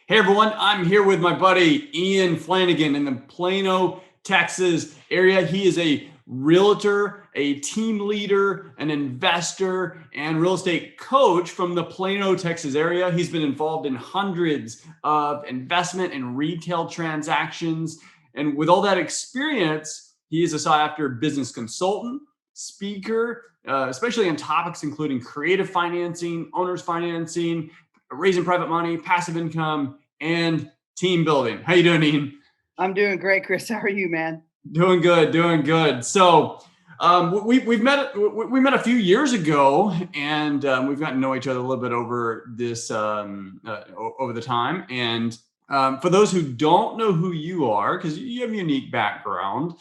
Hey everyone, I'm here with my buddy Ian Flannigan in the Plano, Texas area. He is a realtor, a team leader, an investor, and real estate coach from the Plano, Texas area. He's been involved in hundreds of investment and retail transactions. And with all that experience, he is a sought after business consultant, speaker, especially on topics including creative financing, owner's financing, raising private money, passive income, and team building. How you doing, Ian? I'm doing great, Chris. How are you, man? Doing good, doing good. So we met a few years ago, and we've gotten to know each other a little bit over this over the time. And for those who don't know who you are, because you have a unique background,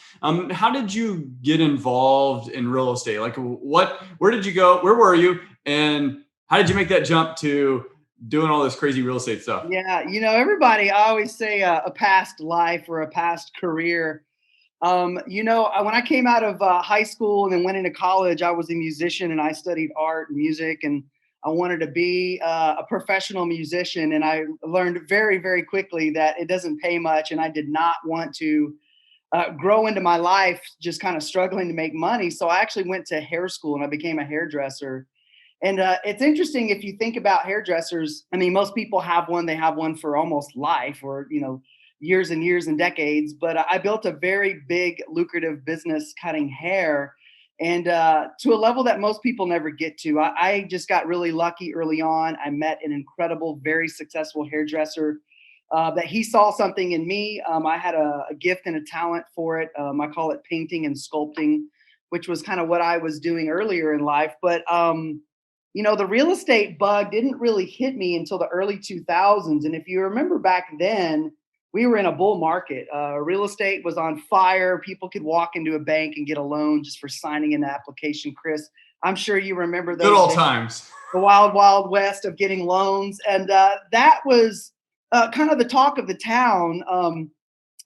how did you get involved in real estate? Like, where did you go? Where were you? And how did you make that jump to doing all this crazy real estate stuff? Yeah, everybody, I always say a past life or a past career. When I came out of high school and then went into college, I was a musician and I studied art and music, and I wanted to be a professional musician. And I learned very, very quickly that it doesn't pay much, and I did not want to grow into my life just kind of struggling to make money. So I actually went to hair school and I became a hairdresser. And it's interesting if you think about hairdressers. I mean, most people have one; they have one for almost life, or years and years and decades. But I built a very big, lucrative business cutting hair, and to a level that most people never get to. I just got really lucky early on. I met an incredible, very successful hairdresser. That he saw something in me. I had a gift and a talent for it. I call it painting and sculpting, which was kind of what I was doing earlier in life. But the real estate bug didn't really hit me until the early 2000s. And if you remember back then, we were in a bull market. Real estate was on fire. People could walk into a bank and get a loan just for signing an application. Chris, I'm sure you remember Good those old days, times. the wild, wild west of getting loans. And that was kind of the talk of the town.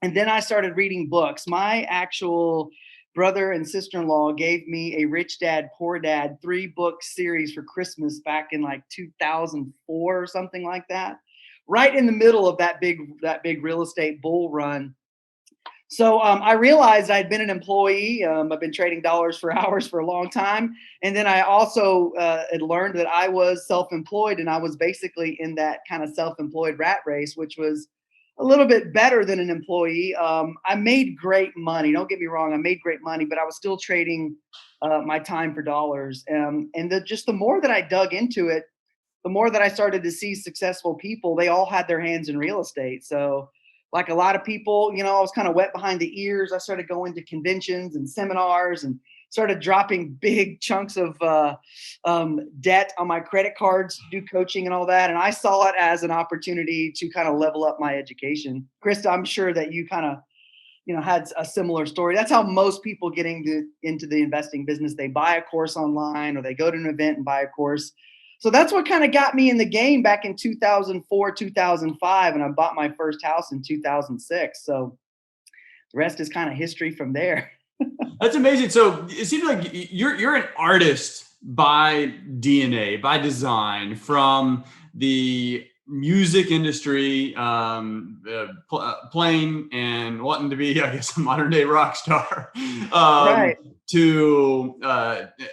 And then I started reading books. My actual brother and sister-in-law gave me a Rich Dad, Poor Dad 3-book series for Christmas back in like 2004 or something like that, right in the middle of that big real estate bull run. So I realized I'd been an employee. I've been trading dollars for hours for a long time. And then I also had learned that I was self-employed, and I was basically in that kind of self-employed rat race, which was a little bit better than an employee. I made great money. Don't get me wrong. I made great money, but I was still trading my time for dollars. And just the more that I dug into it, the more that I started to see successful people, they all had their hands in real estate. So like a lot of people, I was kind of wet behind the ears. I started going to conventions and seminars and started dropping big chunks of debt on my credit cards to do coaching and all that. And I saw it as an opportunity to kind of level up my education. Krista, I'm sure that you kind of, had a similar story. That's how most people getting into the investing business. They buy a course online, or they go to an event and buy a course. So that's what kind of got me in the game back in 2004, 2005. And I bought my first house in 2006. So the rest is kind of history from there. That's amazing. So it seems like you're an artist by DNA, by design, from the music industry, playing and wanting to be, I guess, a modern day rock star, Right. to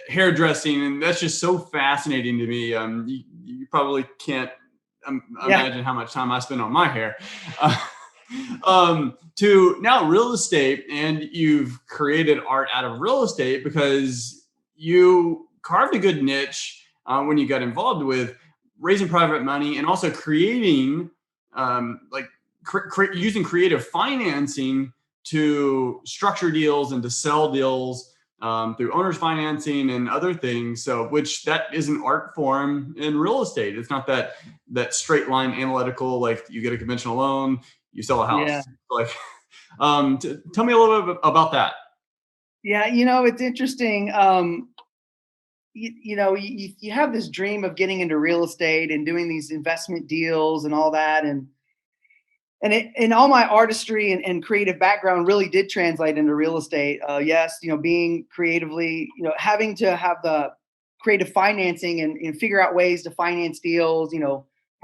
hairdressing, and that's just so fascinating to me. You probably can't Yeah. imagine how much time I spend on my hair. To now real estate, and you've created art out of real estate because you carved a good niche when you got involved with raising private money and also creating using creative financing to structure deals and to sell deals through owner's financing and other things. So, which that is an art form in real estate. It's not that straight line analytical, like you get a conventional loan, you sell a Yeah. house. Like, tell me a little bit about that. Yeah. It's interesting. You have this dream of getting into real estate and doing these investment deals and all that. And all my artistry and creative background really did translate into real estate. Yes, being creatively, having to have the creative financing and figure out ways to finance deals,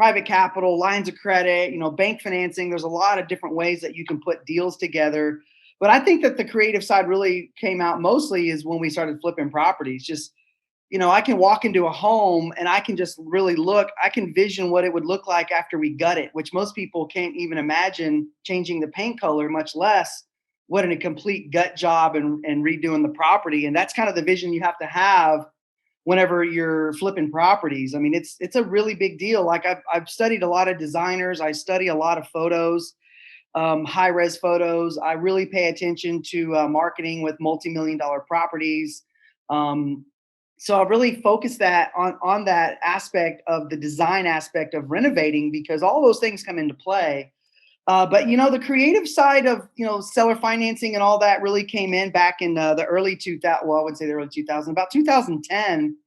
private capital, lines of credit, bank financing. There's a lot of different ways that you can put deals together. But I think that the creative side really came out mostly is when we started flipping properties. Just, I can walk into a home and I can just really look, I can vision what it would look like after we gut it, which most people can't even imagine changing the paint color, much less what a complete gut job and redoing the property. And that's kind of the vision you have to have whenever you're flipping properties. I mean, it's a really big deal. Like I've studied a lot of designers. I study a lot of photos, high res photos. I really pay attention to marketing with multi-million-dollar properties. So I really focus that on that aspect of the design aspect of renovating, because all those things come into play. But the creative side of seller financing and all that really came in back in the early 2000. Well, I would say the early 2000s, about 2010.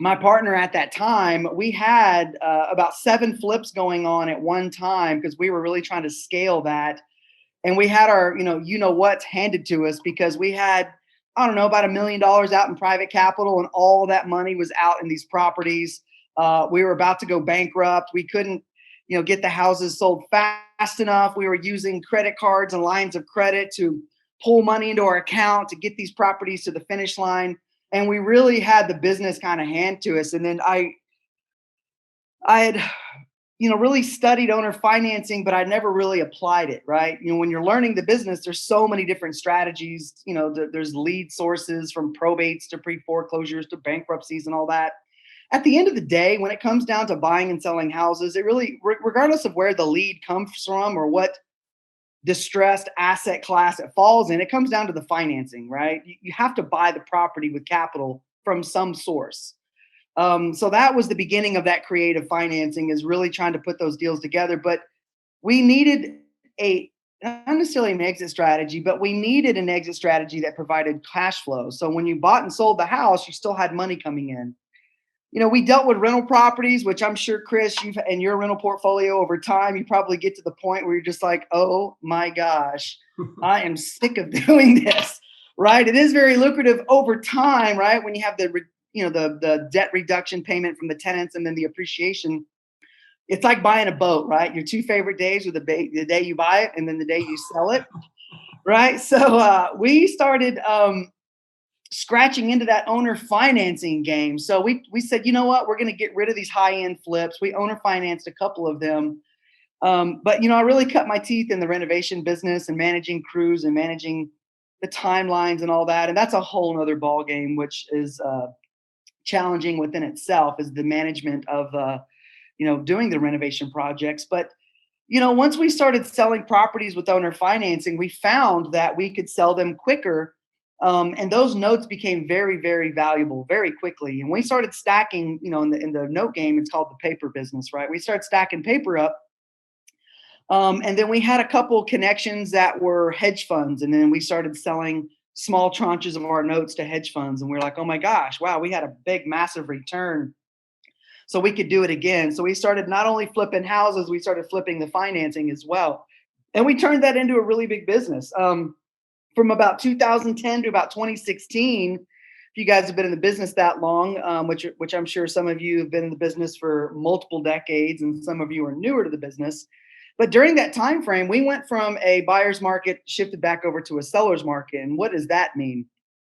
My partner at that time, we had about 7 flips going on at one time because we were really trying to scale that, and we had our what's handed to us because we had, I don't know, about $1 million out in private capital, and all that money was out in these properties. We were about to go bankrupt. We couldn't get the houses sold fast enough. We were using credit cards and lines of credit to pull money into our account to get these properties to the finish line. And we really had the business kind of hand to us. And then I had, really studied owner financing, but I never really applied it, right? When you're learning the business, there's so many different strategies. There's lead sources from probates to pre-foreclosures to bankruptcies and all that. At the end of the day, when it comes down to buying and selling houses, it really, regardless of where the lead comes from or what distressed asset class it falls in, it comes down to the financing, right? You have to buy the property with capital from some source. So that was the beginning of that creative financing, is really trying to put those deals together. But we needed not necessarily an exit strategy, but we needed an exit strategy that provided cash flow. So when you bought and sold the house, you still had money coming in. We dealt with rental properties, which I'm sure, Chris, you've in your rental portfolio over time, you probably get to the point where you're just like, oh my gosh, I am sick of doing this, right? It is very lucrative over time, right? When you have the debt reduction payment from the tenants and then the appreciation. It's like buying a boat, right? Your 2 favorite days are the day you buy it and then the day you sell it, right? So we started scratching into that owner financing game. So we said, you know what, we're going to get rid of these high-end flips. We owner financed a couple of them. But I really cut my teeth in the renovation business and managing crews and managing the timelines and all that. And that's a whole nother ball game, which is challenging within itself, is the management of doing the renovation projects. But once we started selling properties with owner financing, we found that we could sell them quicker. And those notes became very, very valuable very quickly. And we started stacking, in the note game, it's called the paper business, right? We started stacking paper up. And then we had a couple connections that were hedge funds. And then we started selling small tranches of our notes to hedge funds. And we were like, oh my gosh, wow, we had a big, massive return. So we could do it again. So we started not only flipping houses, we started flipping the financing as well. And we turned that into a really big business. From about 2010 to about 2016, if you guys have been in the business that long, which I'm sure some of you have been in the business for multiple decades, and some of you are newer to the business. But during that time frame, we went from a buyer's market, shifted back over to a seller's market. And what does that mean?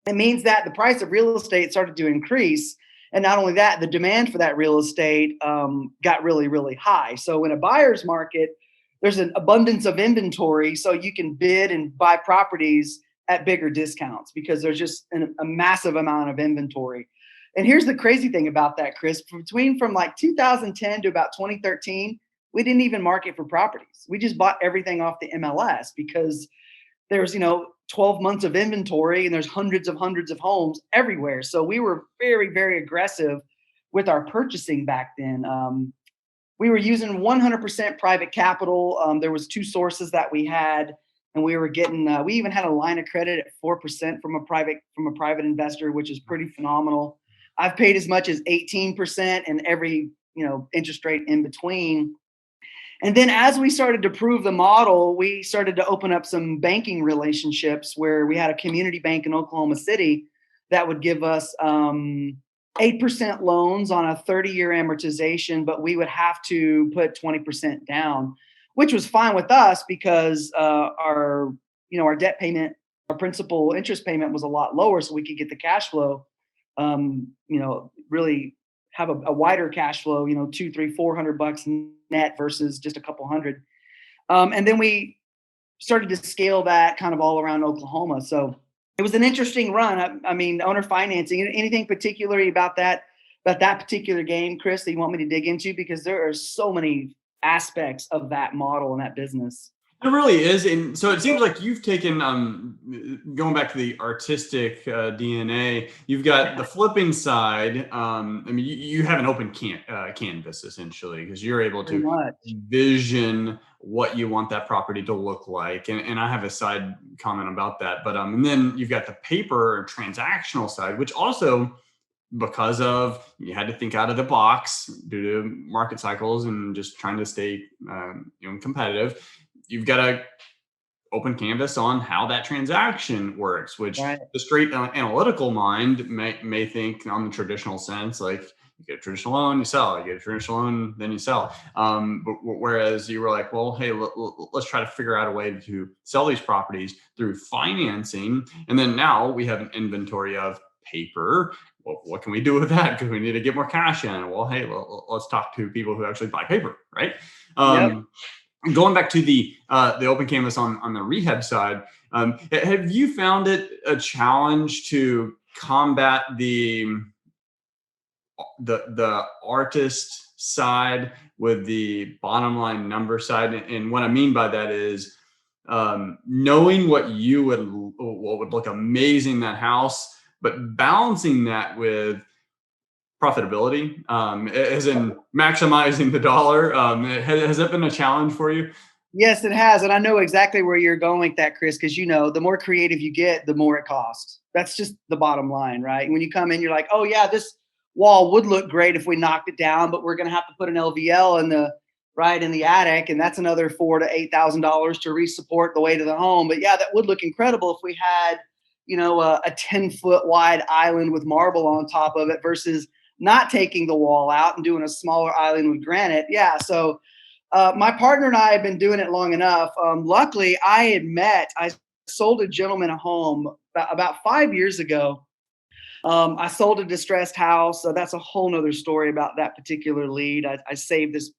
It means that the price of real estate started to increase. And not only that, the demand for that real estate got really, really high. So in a buyer's market, there's an abundance of inventory, so you can bid and buy properties at bigger discounts because there's just a massive amount of inventory. And here's the crazy thing about that, Chris. From like 2010 to about 2013, we didn't even market for properties. We just bought everything off the MLS because there's 12 months of inventory and there's hundreds of homes everywhere. So we were very, very aggressive with our purchasing back then. We were using 100% private capital. There was 2 sources that we had, and we were getting. We even had a line of credit at 4% from a private investor, which is pretty phenomenal. I've paid as much as 18% and every interest rate in between. And then as we started to prove the model, we started to open up some banking relationships where we had a community bank in Oklahoma City that would give us 8% loans on a 30-year amortization, but we would have to put 20% down, which was fine with us because our debt payment, our principal interest payment was a lot lower, so we could get the cash flow, really have a wider cash flow, $200, $300, $400 net versus just a couple hundred. And then we started to scale that kind of all around Oklahoma. So it was an interesting run. I mean, owner financing. Anything particularly about that particular game, Chris, that you want me to dig into? Because there are so many aspects of that model and that business. It really is. And so it seems like you've taken, going back to the artistic DNA, you've got the flipping side. I mean, you have an open canvas essentially, because you're able Pretty to much. envision what you want that property to look like. And I have a side comment about that. But and then you've got the paper transactional side, which also, because of you had to think out of the box due to market cycles and just trying to stay competitive, you've got to open canvas on how that transaction works, which Right. the straight analytical mind may think on the traditional sense, like you get a traditional loan, you sell, you get a traditional loan, then you sell. But whereas you were like, well, hey, let's try to figure out a way to sell these properties through financing. And then now we have an inventory of paper. Well, what can we do with that? Because we need to get more cash in. Well, hey, let's talk to people who actually buy paper, right? Yep. Going back to the open canvas on the rehab side, have you found it a challenge to combat the artist side with the bottom line number side? And what I mean by that is knowing what would look amazing in that house, but balancing that with profitability, as in maximizing the dollar. Has that been a challenge for you? Yes, it has. And I know exactly where you're going with that, Chris, because the more creative you get, the more it costs. That's just the bottom line, right? When you come in, you're like, oh yeah, this wall would look great if we knocked it down, but we're gonna have to put an LVL in the attic, and that's another $4,000 to $8,000 to re-support the weight of the home. But yeah, that would look incredible if we had, a 10-foot wide island with marble on top of it versus not taking the wall out and doing a smaller island with granite. Yeah, so my partner and I have been doing it long enough. Luckily, I sold a gentleman a home about 5 years ago. I sold a distressed house. So that's a whole nother story about that particular lead. I saved this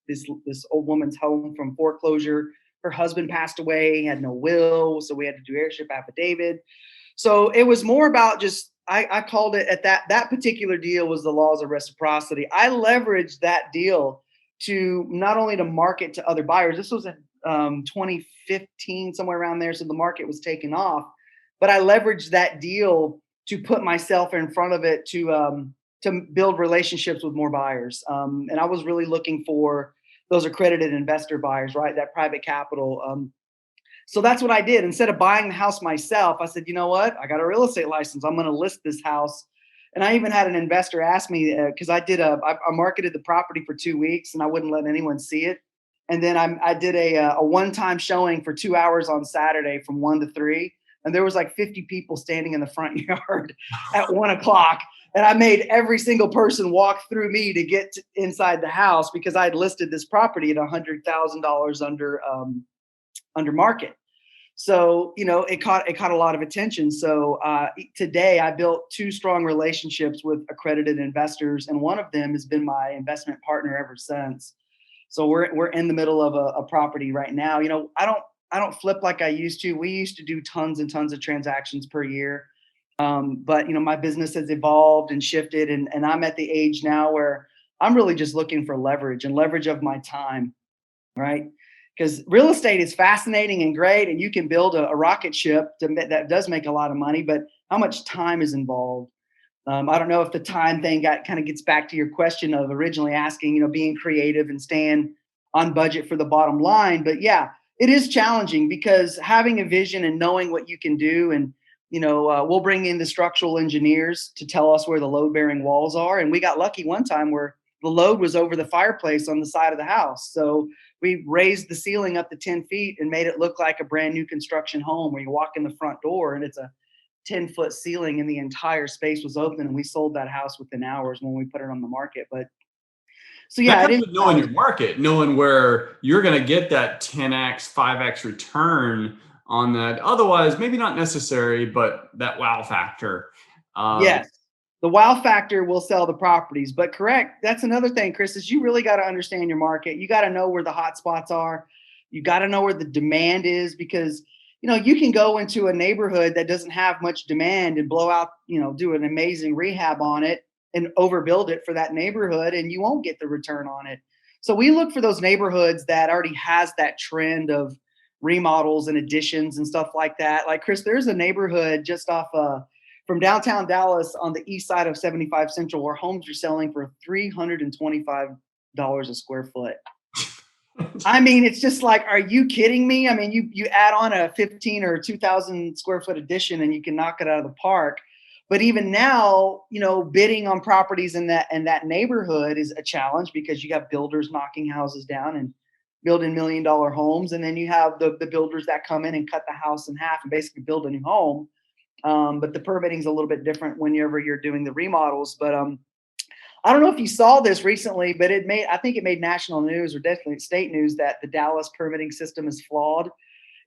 old woman's home from foreclosure. Her husband passed away, he had no will, so we had to do heirship affidavit. So it was more about just, I called it at that particular deal was the laws of reciprocity. I leveraged that deal to not only to market to other buyers. This was in 2015, somewhere around there. So the market was taking off, but I leveraged that deal to put myself in front of it to build relationships with more buyers. And I was really looking for those accredited investor buyers, right? That private capital. So that's what I did. Instead of buying the house myself, I said, you know what? I got a real estate license. I'm going to list this house. And I even had an investor ask me, because I marketed the property for 2 weeks and I wouldn't let anyone see it. And then I did a one-time showing for 2 hours on Saturday from 1 to 3. And there was like 50 people standing in the front yard at 1 o'clock. And I made every single person walk through me to get inside the house because I had listed this property at $100,000 under market. So, it caught a lot of attention. So today I built 2 strong relationships with accredited investors, and one of them has been my investment partner ever since. So we're in the middle of a property right now. I don't flip like I used to. We used to do tons and tons of transactions per year. But my business has evolved and shifted, and I'm at the age now where I'm really just looking for leverage of my time, right? Because real estate is fascinating and great, and you can build a rocket ship that does make a lot of money, but how much time is involved? I don't know if the time thing kind of gets back to your question of originally asking, being creative and staying on budget for the bottom line. But yeah, it is challenging because having a vision and knowing what you can do, and we'll bring in the structural engineers to tell us where the load-bearing walls are. And we got lucky one time where the load was over the fireplace on the side of the house. So we raised the ceiling up to 10 feet and made it look like a brand new construction home where you walk in the front door and it's a 10-foot ceiling and the entire space was open, and we sold that house within hours when we put it on the market. But so That yeah, it comes is with knowing your market, knowing where you're going to get that 10x, 5x return on that. Otherwise, maybe not necessary, but that wow factor. yes. The wow factor will sell the properties, but correct. That's another thing, Chris, is you really got to understand your market. You got to know where the hot spots are. You got to know where the demand is, because, you can go into a neighborhood that doesn't have much demand and blow out, do an amazing rehab on it and overbuild it for that neighborhood, and you won't get the return on it. So we look for those neighborhoods that already has that trend of remodels and additions and stuff like that. Like, Chris, there's a neighborhood just off from downtown Dallas on the east side of 75 Central where homes are selling for $325 a square foot. I mean, it's just like, are you kidding me? I mean, you add on a 15 or 2,000 square foot addition and you can knock it out of the park. But even now, bidding on properties in that neighborhood is a challenge, because you have builders knocking houses down and building $1 million homes, and then you have the builders that come in and cut the house in half and basically build a new home. But the permitting is a little bit different whenever you're doing the remodels. But I don't know if you saw this recently, but I think it made national news, or definitely state news, that the Dallas permitting system is flawed.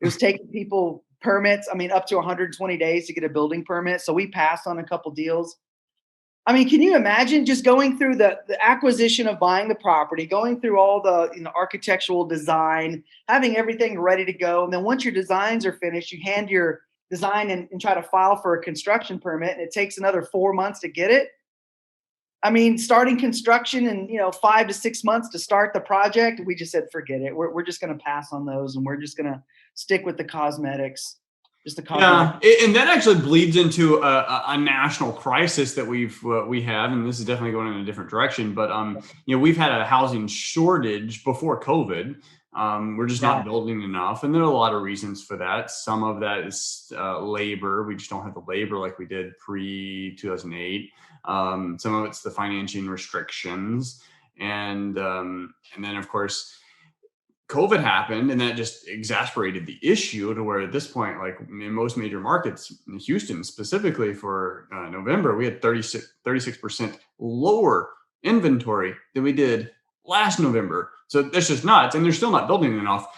It was taking people permits, up to 120 days to get a building permit. So we passed on a couple deals. I mean, can you imagine just going through the acquisition of buying the property, going through all the architectural design, having everything ready to go, and then once your designs are finished, you hand your design and try to file for a construction permit, and it takes another 4 months to get it. I mean, starting construction in 5 to 6 months to start the project, we just said forget it. We're just going to pass on those, and we're just going to stick with the cosmetics. Just the cosmetics. Yeah, and that actually bleeds into a national crisis that we have, and this is definitely going in a different direction. But we've had a housing shortage before COVID. We're just not building enough, and there are a lot of reasons for that. Some of that is labor. We just don't have the labor like we did pre-2008. Some of it's the financing restrictions, and then of course COVID happened, and that just exasperated the issue to where at this point, like in most major markets, in Houston specifically for November, we had 36% lower inventory than we did last November. So that's just nuts, and they're still not building enough.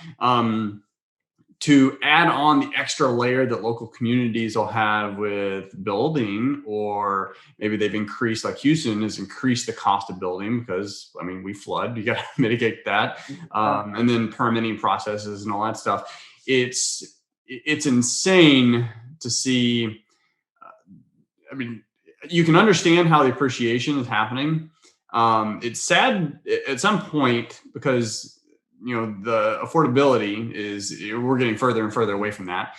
To add on the extra layer that local communities will have with building, or maybe they've increased, like Houston has increased the cost of building because, we flood, you got to mitigate that. And then permitting processes and all that stuff. It's insane to see. You can understand how the appreciation is happening. It's sad at some point because the affordability we're getting further and further away from that.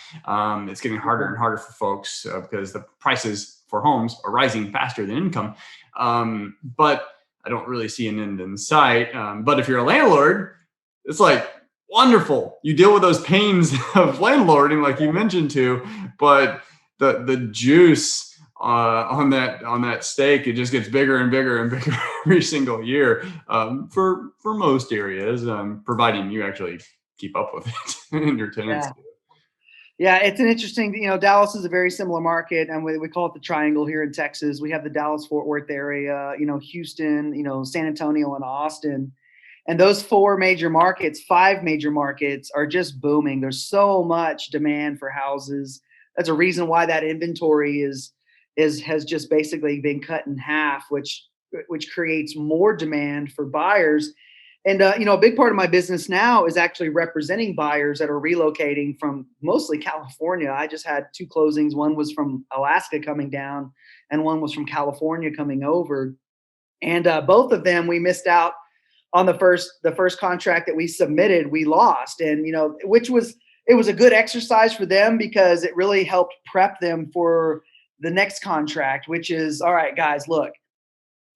It's getting harder and harder for folks because the prices for homes are rising faster than income. But I don't really see an end in sight. But if you're a landlord, it's like wonderful. You deal with those pains of landlording, like you mentioned too, but the juice on that steak, it just gets bigger and bigger and bigger every single year for most areas, providing you actually keep up with it and your tenants do. Yeah, it's an interesting, Dallas is a very similar market, and we call it the triangle here in Texas. We have the Dallas-Fort Worth area, Houston, San Antonio and Austin. And those 5 major markets are just booming. There's so much demand for houses. That's a reason why that inventory has just basically been cut in half, which creates more demand for buyers. And a big part of my business now is actually representing buyers that are relocating from mostly California. I just had 2 closings. One was from Alaska coming down, and one was from California coming over. And both of them, we missed out on the first contract that we submitted. We lost, and it was a good exercise for them because it really helped prep them for the next contract, which is, all right, guys, look,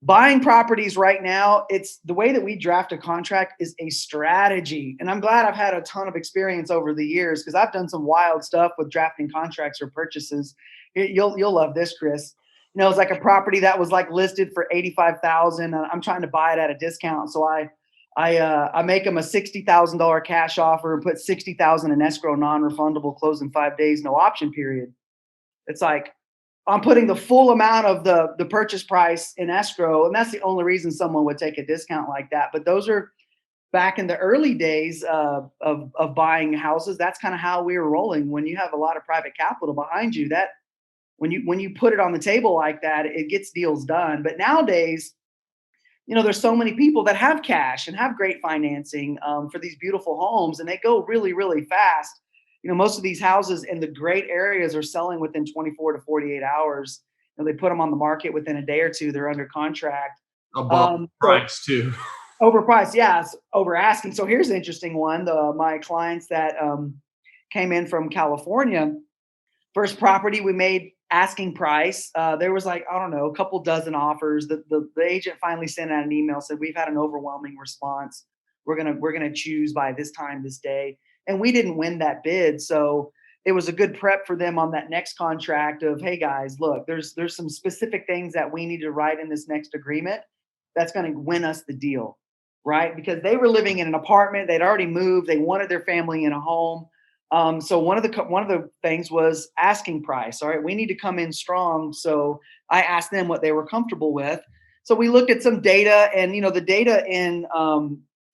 buying properties right now, it's the way that we draft a contract is a strategy. And I'm glad I've had a ton of experience over the years, because I've done some wild stuff with drafting contracts or purchases. You'll love this, Chris. It's like a property that was like listed for $85,000, and I'm trying to buy it at a discount. So I make them a $60,000 cash offer and put $60,000 in escrow, non-refundable, close in 5 days, no option period. It's like, I'm putting the full amount of the purchase price in escrow, and that's the only reason someone would take a discount like that. But those are back in the early days of buying houses. That's kind of how we were rolling. When you have a lot of private capital behind you, that when you put it on the table like that, it gets deals done. But nowadays, there's so many people that have cash and have great financing for these beautiful homes, and they go really, really fast. Most of these houses in the great areas are selling within 24 to 48 hours. They put them on the market within a day or two. They're under contract. Above So price too. overpriced, yes, over asking. So here's an interesting one. My clients that came in from California, first property we made asking price. There was like, I don't know, a couple dozen offers. The agent finally sent out an email, said, we've had an overwhelming response. We're gonna choose by this time, this day. And we didn't win that bid. So it was a good prep for them on that next contract of, hey guys, look, there's some specific things that we need to write in this next agreement that's going to win us the deal, right? Because they were living in an apartment, they'd already moved, they wanted their family in a home. So one of the things was asking price. All right, we need to come in strong. So I asked them what they were comfortable with. So we looked at some data, and the data in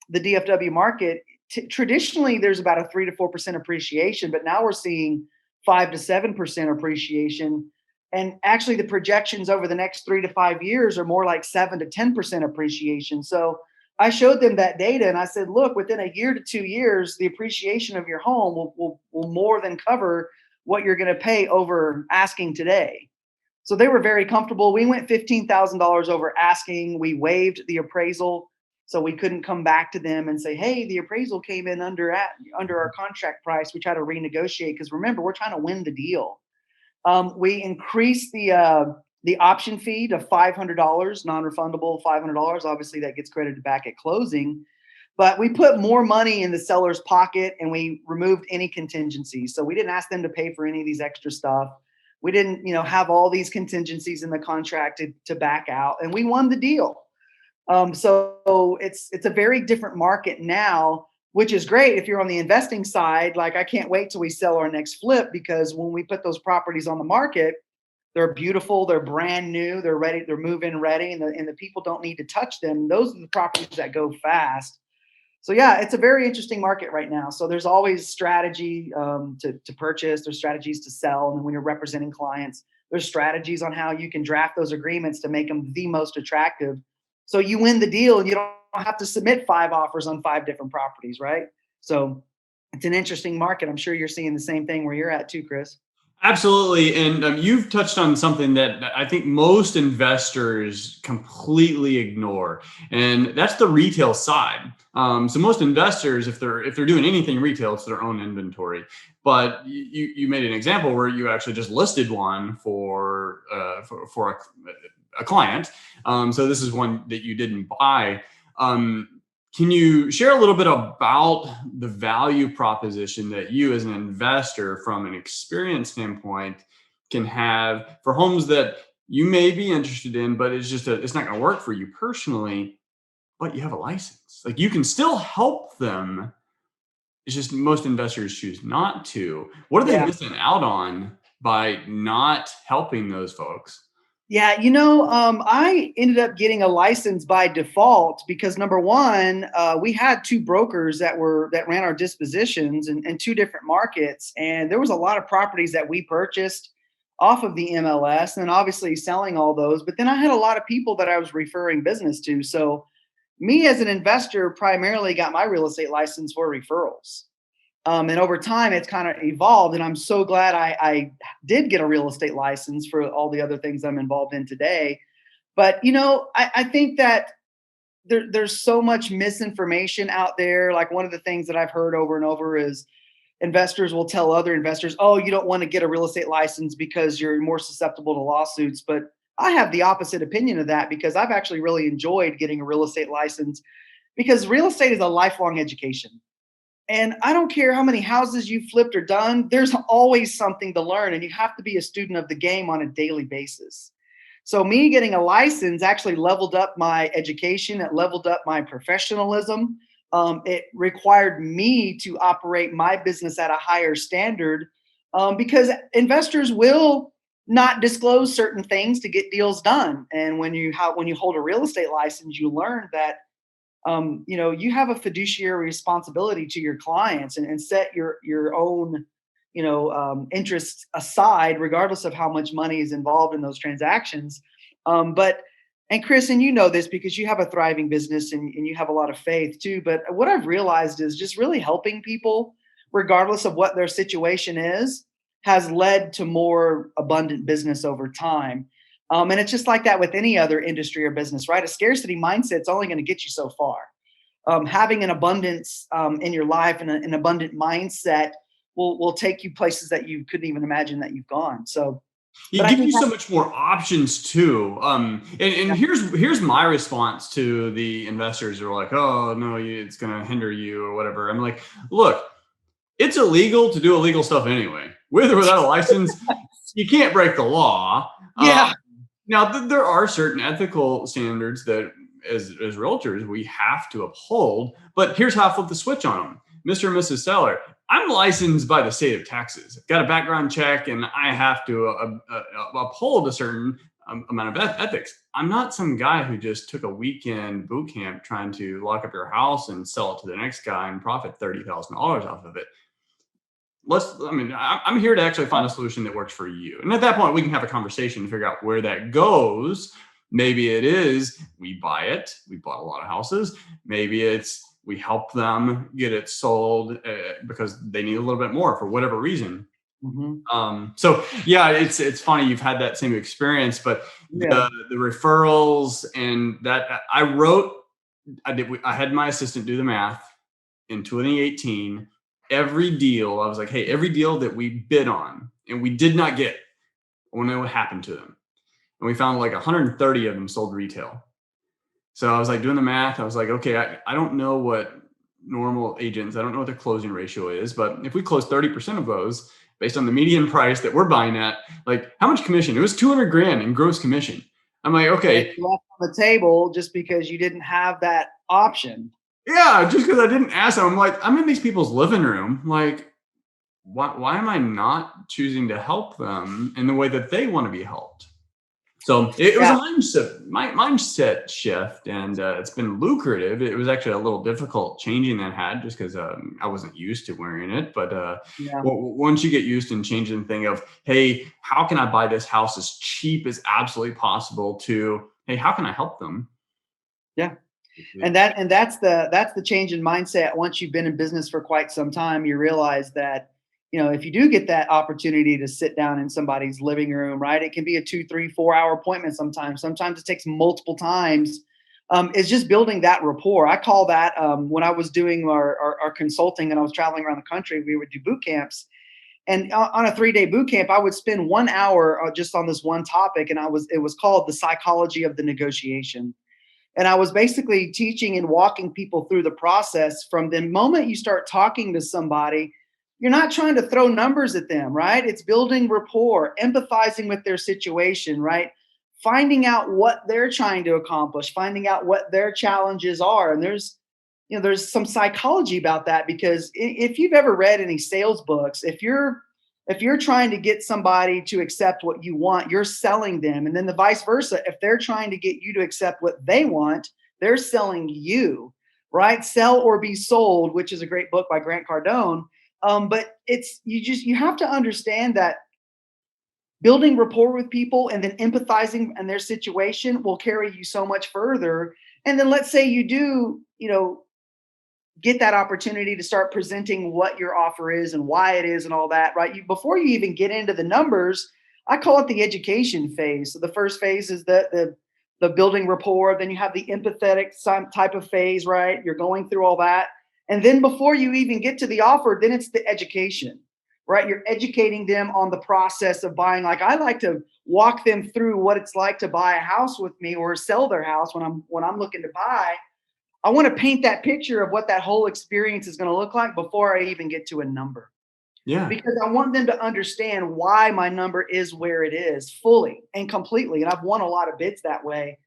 the DFW market. Traditionally, there's about a 3 to 4% appreciation, but now we're seeing 5 to 7% appreciation. And actually, the projections over the next 3 to 5 years are more like 7 to 10% appreciation. So I showed them that data, and I said, look, within a year to 2 years, the appreciation of your home will more than cover what you're going to pay over asking today. So they were very comfortable. We went $15,000 over asking. We waived the appraisal, so we couldn't come back to them and say, hey, the appraisal came in under our contract price. We try to renegotiate, because remember, we're trying to win the deal. We increased the option fee to $500, non-refundable $500. Obviously, that gets credited back at closing. But we put more money in the seller's pocket, and we removed any contingencies. So we didn't ask them to pay for any of these extra stuff. We didn't, have all these contingencies in the contract to back out, and we won the deal. So it's a very different market now, which is great if you're on the investing side. Like, I can't wait till we sell our next flip, because when we put those properties on the market, they're beautiful, they're brand new, they're ready, they're move-in ready, and the people don't need to touch them. Those are the properties that go fast. So yeah, it's a very interesting market right now. So there's always strategy to purchase, there's strategies to sell, and when you're representing clients, there's strategies on how you can draft those agreements to make them the most attractive. So you win the deal, and you don't have to submit 5 offers on 5 different properties, right? So it's an interesting market. I'm sure you're seeing the same thing where you're at too, Chris. Absolutely. And you've touched on something that I think most investors completely ignore, and that's the retail side. So most investors, if they're doing anything retail, it's their own inventory. But you made an example where you actually just listed one for a client. So this is one that you didn't buy. Can you share a little bit about the value proposition that you as an investor, from an experience standpoint, can have for homes that you may be interested in, but it's not going to work for you personally, but you have a license. Like, you can still help them. It's just most investors choose not to. What are they Yeah. missing out on by not helping those folks? Yeah, I ended up getting a license by default because, number one, we had 2 brokers that ran our dispositions in 2 different markets, and there was a lot of properties that we purchased off of the MLS, and obviously selling all those. But then I had a lot of people that I was referring business to. So me as an investor primarily got my real estate license for referrals. And over time, it's kind of evolved. And I'm so glad I did get a real estate license for all the other things I'm involved in today. But, I think that there's so much misinformation out there. Like, one of the things that I've heard over and over is investors will tell other investors, oh, you don't want to get a real estate license because you're more susceptible to lawsuits. But I have the opposite opinion of that, because I've actually really enjoyed getting a real estate license, because real estate is a lifelong education. And I don't care how many houses you've flipped or done, there's always something to learn, and you have to be a student of the game on a daily basis. So me getting a license actually leveled up my education. It leveled up my professionalism. It required me to operate my business at a higher standard, because investors will not disclose certain things to get deals done. And when you hold a real estate license, you learn that you have a fiduciary responsibility to your clients, and set your own interests aside, regardless of how much money is involved in those transactions. But and Chris, and you know this because you have a thriving business, and you have a lot of faith too. But what I've realized is just really helping people, regardless of what their situation is, has led to more abundant business over time. And it's just like that with any other industry or business, right? A scarcity mindset is only going to get you so far. Having an abundance in your life and an abundant mindset will take you places that you couldn't even imagine that you've gone. So, You but I give think you so much more options too. And here's my response to the investors who are like, oh no, it's going to hinder you or whatever. I'm like, look, it's illegal to do illegal stuff anyway, with or without a license. You can't break the law. yeah, Now, there are certain ethical standards that, as realtors, we have to uphold. But here's how I flip the switch on them, Mr. and Mrs. Seller. I'm licensed by the state of Texas. I've got a background check, and I have to uphold a certain amount of ethics. I'm not some guy who just took a weekend boot camp trying to lock up your house and sell it to the next guy and profit $30,000 off of it. I'm here to actually find a solution that works for you. And at that point, we can have a conversation to figure out where that goes. Maybe it is we buy it. We bought a lot of houses. Maybe it's we help them get it sold because they need a little bit more for whatever reason. So yeah, it's funny you've had that same experience, but the referrals and that I had my assistant do the math in 2018. Every deal, I was like, hey, every deal that we bid on and we did not get, I want to know what happened to them. And we found like 130 of them sold retail. So I was like doing the math. I was like, okay, I don't know what normal agents, I don't know what their closing ratio is, but if we close 30% of those based on the median price that we're buying at, like how much commission? It was 200 grand in gross commission. I'm like, okay. It's left on the table just because you didn't have that option. Yeah, just because I didn't ask them. I'm like, I'm in these people's living room. Like, why am I not choosing to help them in the way that they want to be helped? So it was a mindset shift, and it's been lucrative. It was actually a little difficult changing that hat just because I wasn't used to wearing it. But once you get used and changing the thing of, hey, how can I buy this house as cheap as absolutely possible to, hey, how can I help them? Yeah. And that's the change in mindset. Once you've been in business for quite some time, you realize that, if you do get that opportunity to sit down in somebody's living room, right? It can be a 2, 3, 4 hour appointment sometimes. Sometimes it takes multiple times. It's just building that rapport. I call that when I was doing our consulting and I was traveling around the country, we would do boot camps. And on a 3-day boot camp, I would spend 1 hour just on this one topic. And it was called the psychology of the negotiation. And I was basically teaching and walking people through the process from the moment you start talking to somebody. You're not trying to throw numbers at them, right? It's building rapport, empathizing with their situation, right? Finding out what they're trying to accomplish, finding out what their challenges are. And there's some psychology about that, because if you've ever read any sales books, if you're trying to get somebody to accept what you want, you're selling them. And then the vice versa. If they're trying to get you to accept what they want, they're selling you, right? Sell or be sold, which is a great book by Grant Cardone. But you have to understand that building rapport with people and then empathizing in their situation will carry you so much further. And then let's say you do, get that opportunity to start presenting what your offer is and why it is and all that, right? Before you even get into the numbers, I call it the education phase. So the first phase is the building rapport. Then you have the empathetic type of phase, right? You're going through all that. And then before you even get to the offer, then it's the education, right? You're educating them on the process of buying. Like I like to walk them through what it's like to buy a house with me or sell their house when I'm looking to buy. I want to paint that picture of what that whole experience is going to look like before I even get to a number. Yeah. Because I want them to understand why my number is where it is fully and completely. And I've won a lot of bids that way.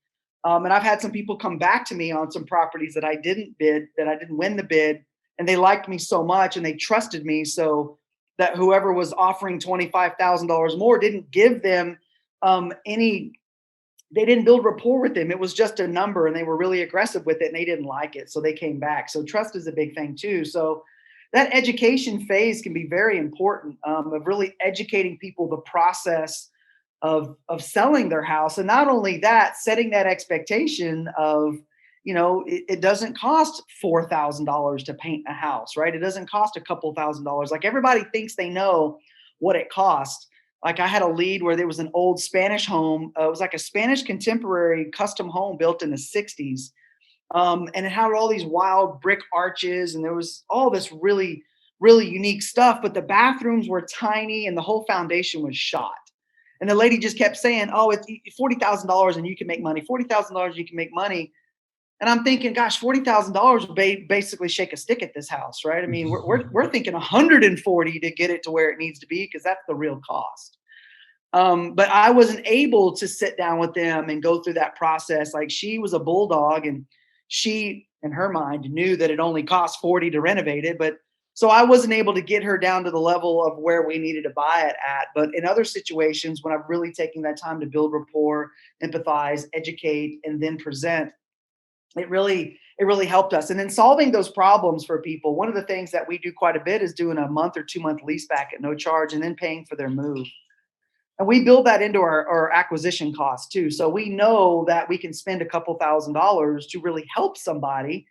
And I've had some people come back to me on some properties that I didn't bid, that I didn't win the bid, and they liked me so much and they trusted me. So that whoever was offering $25,000 more didn't give them they didn't build rapport with them. It was just a number, and they were really aggressive with it, and they didn't like it. So they came back. So trust is a big thing too. So that education phase can be very important, of really educating people the process of selling their house. And not only that, setting that expectation of, it doesn't cost $4,000 to paint a house, right? It doesn't cost a couple $1,000s. Like, everybody thinks they know what it costs. Like, I had a lead where there was an old Spanish home. It was like a Spanish contemporary custom home built in the 60s. And it had all these wild brick arches, and there was all this really, really unique stuff, but the bathrooms were tiny and the whole foundation was shot. And the lady just kept saying, oh, it's $40,000 and you can make money, $40,000, you can make money. And I'm thinking, gosh, $40,000 will basically shake a stick at this house, right? I mean, we're thinking 140 to get it to where it needs to be, because that's the real cost. But I wasn't able to sit down with them and go through that process. Like, she was a bulldog, and she, in her mind, knew that it only cost 40 to renovate it. But so I wasn't able to get her down to the level of where we needed to buy it at. But in other situations, when I'm really taking that time to build rapport, empathize, educate, and then present, it really helped us. And then solving those problems for people. One of the things that we do quite a bit is doing a month or 2 month lease back at no charge, and then paying for their move. And we build that into our acquisition costs too. So we know that we can spend a couple $1,000s to really help somebody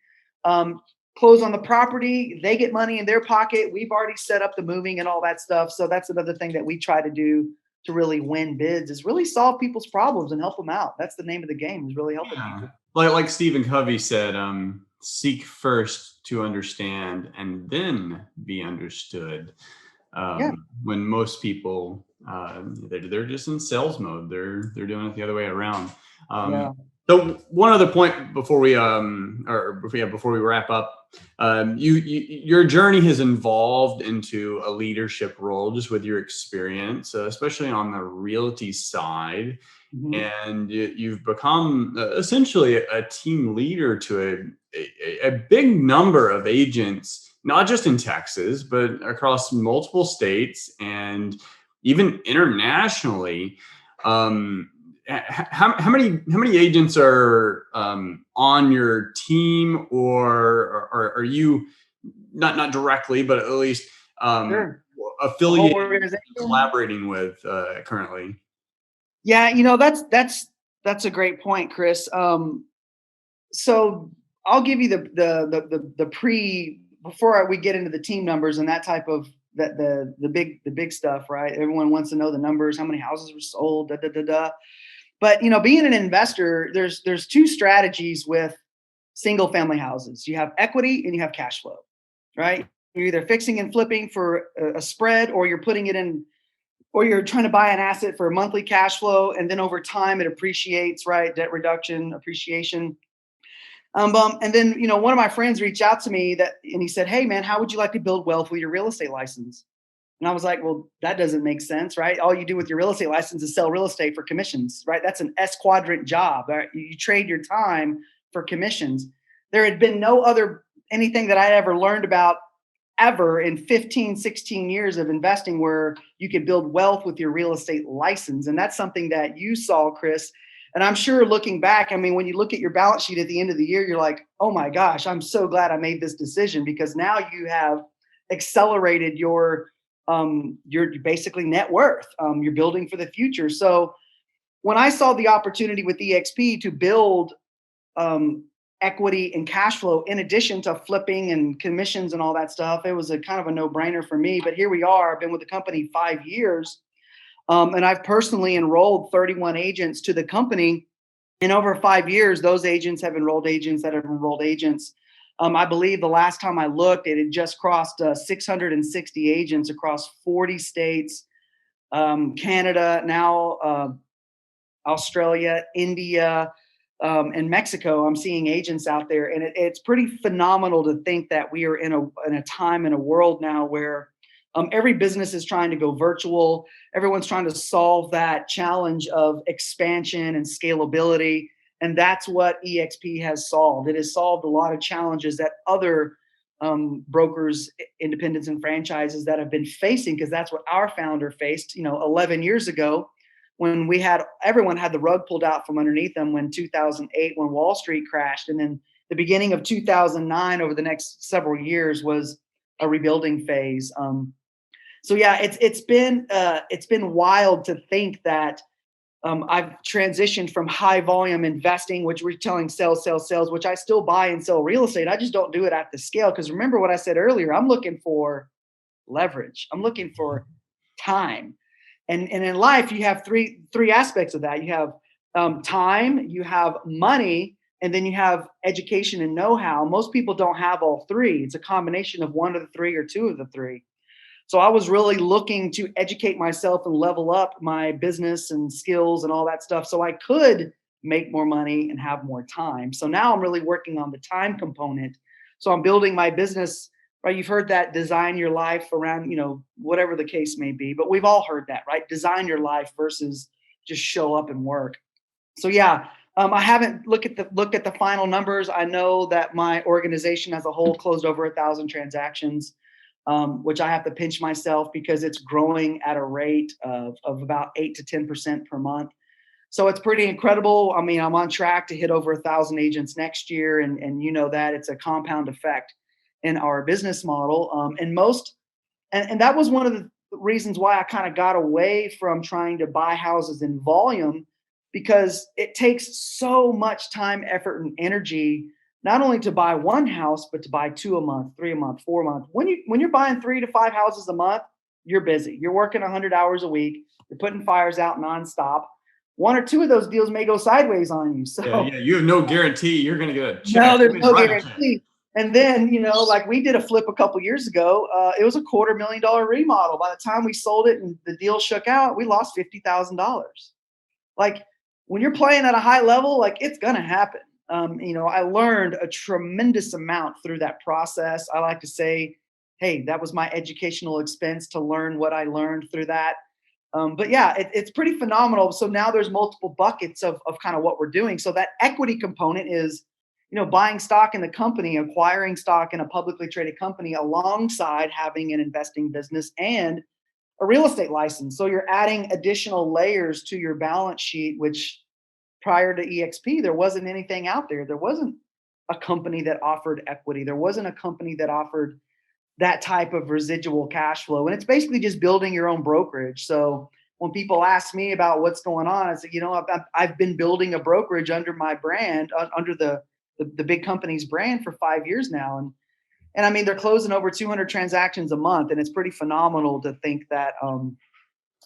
close on the property. They get money in their pocket. We've already set up the moving and all that stuff. So that's another thing that we try to do to really win bids, is really solve people's problems and help them out. That's the name of the game, is really helping people. Like Stephen Covey said, seek first to understand and then be understood. When most people, they're just in sales mode. They're doing it the other way around. So one other point before we wrap up, your journey has evolved into a leadership role just with your experience, especially on the realty side. Mm-hmm. And you've become essentially a team leader to a big number of agents, not just in Texas, but across multiple states and even internationally. How many agents are on your team, or are you not directly, but at least affiliated, collaborating with currently? Yeah, that's a great point, Chris. So I'll give you the before we get into the team numbers and that type of the big stuff, right? Everyone wants to know the numbers, how many houses were sold, But being an investor, there's two strategies with single family houses. You have equity and you have cash flow, right? You're either fixing and flipping for a spread, or you're putting it in, or you're trying to buy an asset for monthly cash flow, and then over time it appreciates, right? Debt reduction, appreciation. And then one of my friends reached out to me and he said, "Hey man, how would you like to build wealth with your real estate license?" And I was like, well, that doesn't make sense, right? All you do with your real estate license is sell real estate for commissions, right? That's an S quadrant job, right? You trade your time for commissions. There had been no other anything that I ever learned about ever in 15, 16 years of investing where you could build wealth with your real estate license. And that's something that you saw, Chris. And I'm sure looking back, I mean, when you look at your balance sheet at the end of the year, you're like, oh my gosh, I'm so glad I made this decision, because now you have accelerated your basically net worth. You're building for the future. So when I saw the opportunity with EXP to build equity and cash flow in addition to flipping and commissions and all that stuff, it was a kind of a no-brainer for me. But here we are. I've been with the company 5 years, and I've personally enrolled 31 agents to the company. In over 5 years, those agents have enrolled agents that have enrolled agents. I believe the last time I looked, it had just crossed 660 agents across 40 states, Canada, now Australia, India, and Mexico. I'm seeing agents out there, and it's pretty phenomenal to think that we are in a time, in a world now where every business is trying to go virtual. Everyone's trying to solve that challenge of expansion and scalability. And that's what EXP has solved. It has solved a lot of challenges that other brokers, independents, and franchises that have been facing, because that's what our founder faced, 11 years ago, when everyone had the rug pulled out from underneath them when 2008, when Wall Street crashed, and then the beginning of 2009 over the next several years was a rebuilding phase. So yeah, it's been wild to think that I've transitioned from high volume investing, which we're telling sales, sales, sales, which I still buy and sell real estate. I just don't do it at the scale. Because remember what I said earlier, I'm looking for leverage. I'm looking for time. And in life, you have three aspects of that. You have time, you have money, and then you have education and know-how. Most people don't have all three. It's a combination of one of the three or two of the three. So I was really looking to educate myself and level up my business and skills and all that stuff so I could make more money and have more time. So now I'm really working on the time component. So I'm building my business, right? You've heard that, design your life around, whatever the case may be, but we've all heard that, right? Design your life versus just show up and work. So yeah, I haven't looked at the final numbers. I know that my organization as a whole closed over 1,000 transactions. Which I have to pinch myself because it's growing at a rate of about 8 to 10% per month. So it's pretty incredible. I mean, I'm on track to hit over 1,000 agents next year. And that it's a compound effect in our business model. And that was one of the reasons why I kind of got away from trying to buy houses in volume, because it takes so much time, effort, and energy not only to buy one house, but to buy 2 a month, 3 a month, 4 a month. When you're buying 3 to 5 houses a month, you're busy. You're working 100 hours a week. You're putting fires out nonstop. 1 or 2 of those deals may go sideways on you. So yeah, you have no guarantee you're going to get a check. no, there's no guarantee. And then, like we did a flip a couple years ago. It was a $250,000 remodel. By the time we sold it and the deal shook out, we lost $50,000. Like when you're playing at a high level, like it's going to happen. I learned a tremendous amount through that process. I like to say, hey, that was my educational expense to learn what I learned through that. But yeah, it's pretty phenomenal. So now there's multiple buckets of kind of what we're doing. So that equity component is, buying stock in the company, acquiring stock in a publicly traded company alongside having an investing business and a real estate license. So you're adding additional layers to your balance sheet, which prior to EXP, there wasn't anything out there. There wasn't a company that offered equity. There wasn't a company that offered that type of residual cash flow. And it's basically just building your own brokerage. So when people ask me about what's going on, I say, I've been building a brokerage under my brand, under the big company's brand for 5 years now. And I mean, they're closing over 200 transactions a month. And it's pretty phenomenal to think that,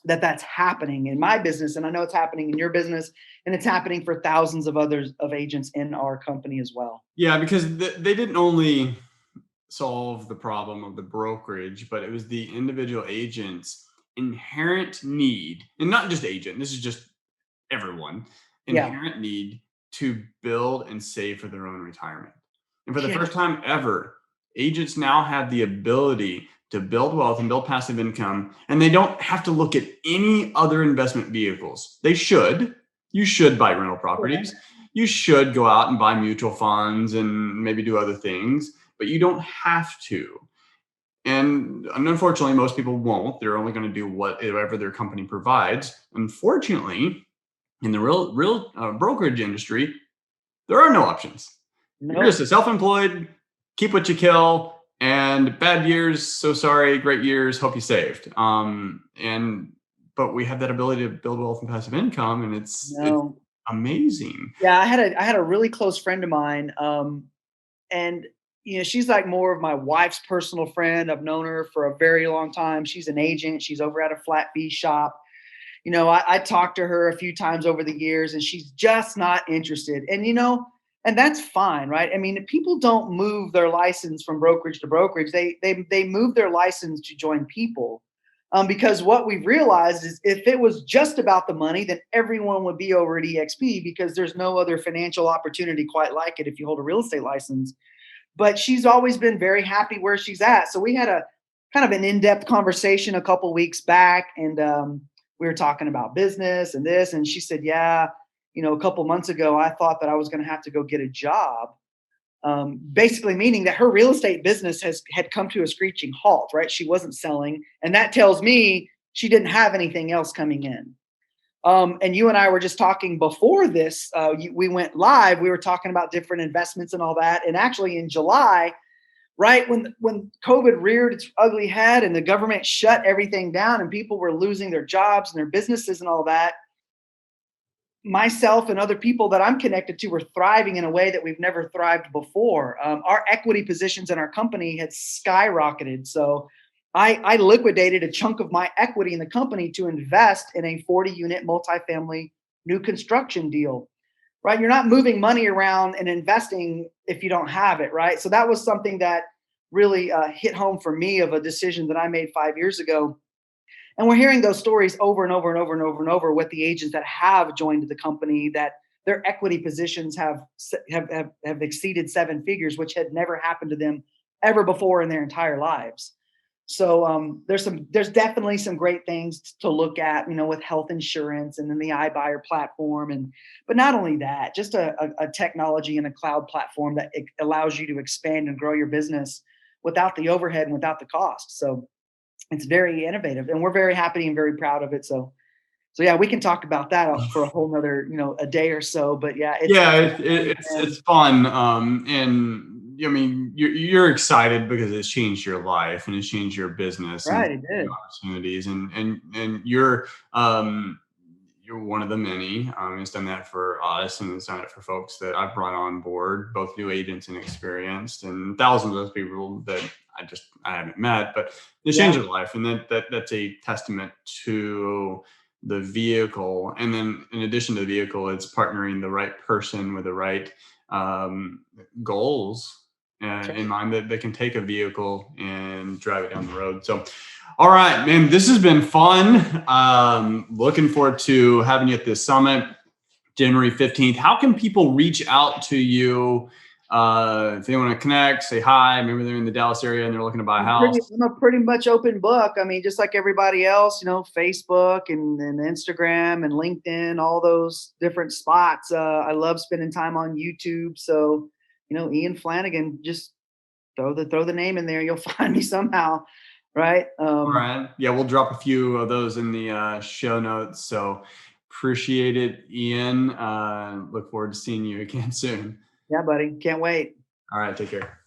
that's happening in my business. And I know it's happening in your business, and it's happening for thousands of others of agents in our company as well. Yeah, because they didn't only solve the problem of the brokerage, but it was the individual agent's inherent need, and not just agent, this is just everyone, inherent need to build and save for their own retirement. And for the first time ever, agents now have the ability to build wealth and build passive income, and they don't have to look at any other investment vehicles. They should. You should buy rental properties. You should go out and buy mutual funds and maybe do other things, but you don't have to. And unfortunately, most people won't. They're only going to do whatever their company provides. Unfortunately, in the real brokerage industry, there are no options. Nope. You're just a self-employed, keep what you kill, and bad years, so sorry, great years, hope you saved. But we have that ability to build wealth and passive income, and it's amazing. Yeah, I had a really close friend of mine, and she's like more of my wife's personal friend. I've known her for a very long time. She's an agent. She's over at a flat fee shop. I talked to her a few times over the years, and she's just not interested. And that's fine, right? I mean, people don't move their license from brokerage to brokerage. They move their license to join people. Because what we've realized is if it was just about the money, then everyone would be over at EXP, because there's no other financial opportunity quite like it if you hold a real estate license. But she's always been very happy where she's at. So we had a kind of an in-depth conversation a couple weeks back, and we were talking about business and this, and she said, yeah, a couple months ago, I thought that I was going to have to go get a job Basically meaning that her real estate business had come to a screeching halt, right? She wasn't selling. And that tells me she didn't have anything else coming in. And you and I were just talking before this, we went live, we were talking about different investments and all that. And actually in July, right when COVID reared its ugly head and the government shut everything down and people were losing their jobs and their businesses and all that, myself and other people that I'm connected to were thriving in a way that we've never thrived before. Our equity positions in our company had skyrocketed. So I liquidated a chunk of my equity in the company to invest in a 40-unit multifamily new construction deal, right? You're not moving money around and investing if you don't have it, right? So that was something that really hit home for me of a decision that I made 5 years ago. And we're hearing those stories over and over and over and over and over with the agents that have joined the company, that their equity positions have exceeded 7 figures, which had never happened to them ever before in their entire lives. So there's definitely some great things to look at, with health insurance and then the iBuyer platform, but not only that, just a technology and a cloud platform that allows you to expand and grow your business without the overhead and without the cost. So it's very innovative, and we're very happy and very proud of it. So yeah, we can talk about that for a whole nother, a day or so. But yeah, it's fun. And I mean, you're excited because it's changed your life and it's changed your business and right. It did. opportunities. And you're one of the many. It's done that for us, and it's done it for folks that I've brought on board, both new agents and experienced, and thousands of those people that I haven't met, but it's changed their life. And that's a testament to the vehicle. And then in addition to the vehicle, it's partnering the right person with the right goals in mind, that they can take a vehicle and drive it down the road. So, all right, man, this has been fun. Looking forward to having you at this summit, January 15th. How can people reach out to you if they want to connect, say hi? Maybe they're in the Dallas area and they're looking to buy a house. I'm a pretty much open book. I mean, just like everybody else, Facebook and Instagram and LinkedIn, all those different spots. I love spending time on YouTube. So, Ian Flannigan, just throw the name in there. You'll find me somehow. Right. All right. Yeah, we'll drop a few of those in the show notes. So appreciate it, Ian. Look forward to seeing you again soon. Yeah, buddy. Can't wait. All right. Take care.